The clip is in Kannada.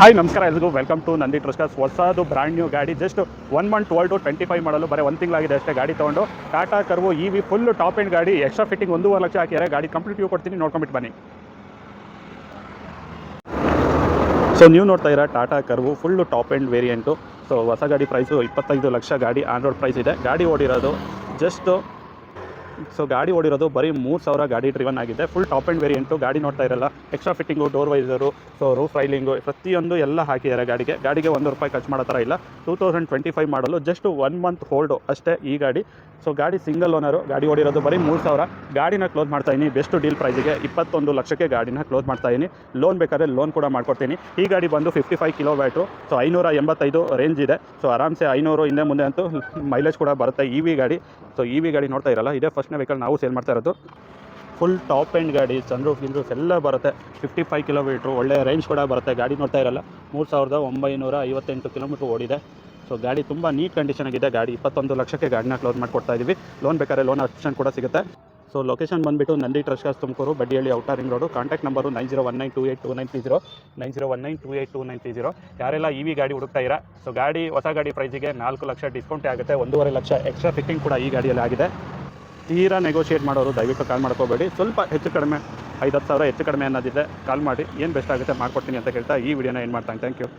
ಹಾಯ್ ನಮಸ್ಕಾರ ಎಲ್ರಿಗೂ ವೆಲ್ಕಮ್ ಟು ನಂದಿ ಟ್ರಸ್ಟರ್ಸ್. ಹೊಸದು ಬ್ರ್ಯಾಂಡ್ ನ್ಯೂ ಗಾಡಿ ಜಸ್ಟ್ 1 month 12 to 25 ಮಾಡಲು ಬರೀ 1 ತಿಂಗಳಾಗಿದೆ ಅಷ್ಟೇ ಗಾಡಿ ತೊಗೊಂಡು. Tata Curvv EV full top end ಗಾಡಿ, ಎಕ್ಸ್ಟ್ರಾ ಫಿಟ್ಟಿಂಗ್ 1.5 ಲಕ್ಷ ಹಾಕಿದ್ದಾರೆ. ಗಾಡಿ ಕಂಪ್ಲೀಟ್ ವ್ಯೂ ಕೊಡ್ತೀನಿ, ನೋಡ್ಕೊಂಬಿಟ್ಟು ಬನ್ನಿ. ಸೊ ನೀವು ನೋಡ್ತಾ ಇರೋ Tata Curvv full top end variant. So ಹೊಸ ಗಾಡಿ ಪ್ರೈಸು 25 ಲಕ್ಷ ಗಾಡಿ ಆನ್ ರೋಡ್ ಪ್ರೈಸ್ ಇದೆ. ಗಾಡಿ ಓಡಿರೋದು ಗಾಡಿ ಓಡಿರೋದು ಬರೀ 3,000 ಗಾಡಿ ಡ್ರಿವನ್ ಆಗಿದೆ. Full top end variant. ಗಾಡಿ ನೋಡ್ತಾ ಇರಲ್ಲ, extra fitting, door visor, so roof railing ಪ್ರತಿಯೊಂದು ಎಲ್ಲ ಹಾಕಿದ್ದಾರೆ. ಗಾಡಿಗೆ ₹1 ಖರ್ಚು ಮಾಡೋ ಥರ ಇಲ್ಲ. 2025 ಮಾಡಲು ಜಸ್ಟ್ 1 month ಹೋಲ್ಡು ಅಷ್ಟೇ ಈ ಗಾಡಿ. ಸೊ ಗಾಡಿ ಸಿಂಗಲ್ ಓನರು, ಗಾಡಿ ಓಡಿರೋದು ಬರೀ 3,000. ಗಾಡಿನ ಕ್ಲೋಸ್ ಮಾಡ್ತಾಯಿನಿ ಬೆಸ್ಟ್ ಡೀಲ್ ಪ್ರೈಸಿಗೆ 21 ಲಕ್ಷಕ್ಕೆ ಗಾಡಿನ ಕ್ಲೋಸ್ ಮಾಡ್ತಾಯಿನಿ. ಲೋನ್ ಬೇಕಾದ್ರೆ ಲೋನ್ ಕೂಡ ಮಾಡ್ಕೊಡ್ತೀನಿ. ಈ ಗಾಡಿ ಬಂದು 55 ಕಿಲೋವ್ಯಾಟು, ಸೊ 585 ರೇಂಜ್ ಇದೆ. ಸೊ ಆರಾಮ್ಸೆ 500 ಹಿಂದೆ ಮುಂದೆ ಅಂತೂ ಮೈಲೇಜ್ ಕೂಡ ಬರುತ್ತೆ EV ಗಾಡಿ. ಸೊ EV ಗಾಡಿ ನೋಡ್ತಾ ಇರಲ್ಲ, ಇದೇ ಫಸ್ಟ್ನೇ ವೆಹಿಕಲ್ ನಾವು ಸೇಲ್ ಮಾಡ್ತಾ ಇರೋದು. ಫುಲ್ ಟಾಪ್ ಎಂಡ್ ಗಾಡಿ, ಸನ್ರೂಫ್ ಎಲ್ಲ ಬರುತ್ತೆ. 55 ಕಿಲೋಮೀಟ್ರು, ಒಳ್ಳೆ ರೇಂಜ್ ಕೂಡ ಬರುತ್ತೆ. ಗಾಡಿ ನೋಡ್ತಾ ಇರಲ್ಲ, 3,958 ಕಿಲೋಮೀಟ್ರ್ ಓಡಿದೆ. ಸೊ ಗಾಡಿ ತುಂಬ ನೀಟ್ ಕಂಡೀಷನ್ ಆಗಿದೆ. ಗಾಡಿ 21 ಲಕ್ಷಕ್ಕೆ ಗಾಡಿನ ಕ್ಲೋಸ್ ಮಾಡಿಕೊಡ್ತಾ ಇದ್ದೀವಿ. ಲೋನ್ ಬೇಕಾದ್ರೆ ಲೋನ್ ಆಪ್ಷನ್ ಕೂಡ ಸಿಗುತ್ತೆ. ಸೊ ಲೊಕೇಶನ್ ಬಂದುಬಿಟ್ಟು ನಂದಿ ಟ್ರಸ್ಟರ್ಸ್ Tumakuru, Baddihalli, outer ring road. Contact number 9019282930, 9019282930. ಯಾರೆಲ್ಲ EV ಗಾಡಿ ಹುಡುಕ್ತಾ ಇರಾ, ಸೊ ಹೊಸ ಗಾಡಿ ಪ್ರೈಸಿಗೆ 4 ಲಕ್ಷ ಡಿಸ್ಕೌಂಟೇ ಆಗುತ್ತೆ. 1.5 ಲಕ್ಷ ಎಕ್ಸ್ಟ್ರಾ ಫಿಟ್ಟಿಂಗ್ ಕೂಡ ಈ ಗಾಡಿಯಲ್ಲಿ ಆಗಿದೆ. ತೀರಾ ನೆಗೋಷಿಯೇಟ್ ಮಾಡೋರು ದಯವಿಟ್ಟು ಕಾಲ್ ಮಾಡ್ಕೋಬೇಡಿ. ಸ್ವಲ್ಪ ಹೆಚ್ಚು ಕಡಿಮೆ 5-10 ಸಾವಿರ ಹೆಚ್ಚು ಕಡಿಮೆ ಅನ್ನೋದಿದೆ, ಕಾಲ್ ಮಾಡಿ ಏನು ಬೆಸ್ಟ್ ಆಗುತ್ತೆ ಮಾಡ್ಕೊಡ್ತೀನಿ ಅಂತ ಹೇಳ್ತಾ ಈ ವಿಡಿಯೋನ ಏನು ಮಾಡ್ತಾನೆ. Thank you.